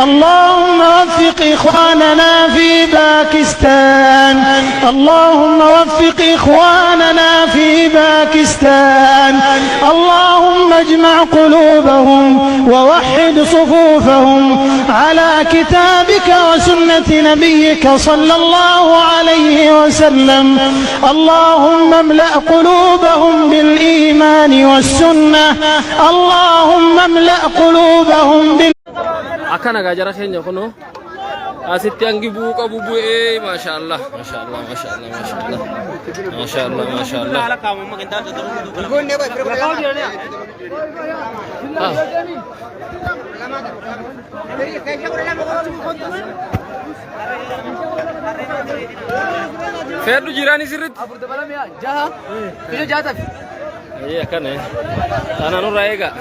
اللهم وفق إخواننا في باكستان، اللهم وفق إخواننا في باكستان، اللهم اجمع قلوبهم ووحد صفوفهم على كتابك وسنة نبيك صلى الله عليه وسلم. اللهم املأ قلوبهم بالإيمان والسنة، اللهم املأ قلوبهم أكان أجارة خير يكونوا أسيت يانجي بوكا بوبو إيه ما شاء الله ما شاء الله ما شاء الله ما شاء الله ما شاء الله ما شاء الله فيرو جيراني سيرت جاه كيف جاتا إيه أكان أنا نور رايقة